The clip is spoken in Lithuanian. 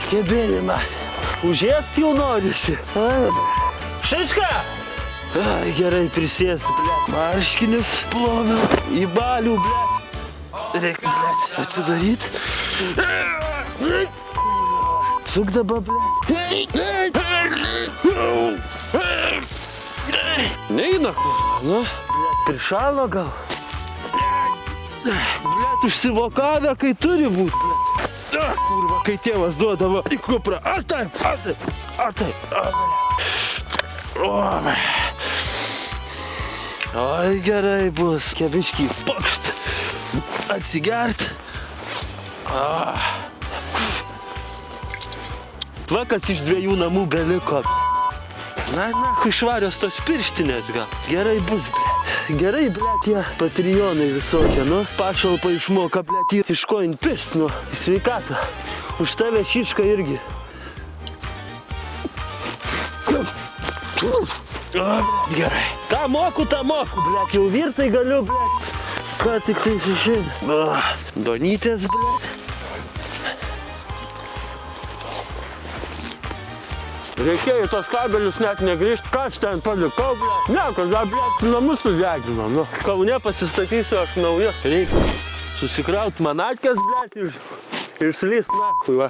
Kebėlimą. Užėst jau norisi. Šiška! Ai, gerai prisėsti, blet. Marškinius ploviu. Į balių, blet. Reikia, blet, atsidaryt. Suk dabar, blet. Neina, kurva, nu. Blet, prišalo gal. Blet, užsivokavę, kai turi būt, blet. Kurva, kai tėvas duodavo į kuprą. Ar taip, ar taip, ar taip. Oi, gerai bus. Kebiškį pakšt. Atsigert. Tvakas iš 2 namų beliko. Na, švarios tos pirštinės gal. Gerai bus, ble. Gerai, ble, tie patrionai visokie, nu. Pašalpa išmoka, ble, iš ko inpist, nu. Sveikatą. Už tave Šiška irgi. Gerai. Ta moku, ble. Jau virtai galiu, ble. Ką tik tai išeina. Donytės, ble. Reikėjo tos kabelius net negrįžti, ką aš ten palikau, ble. Nieko, dar, ble, namus sudeginom, nu. Kaune pasistatysiu aš naują. Reikia susikraut manatkės, ble, ir išlyst, nakui, va.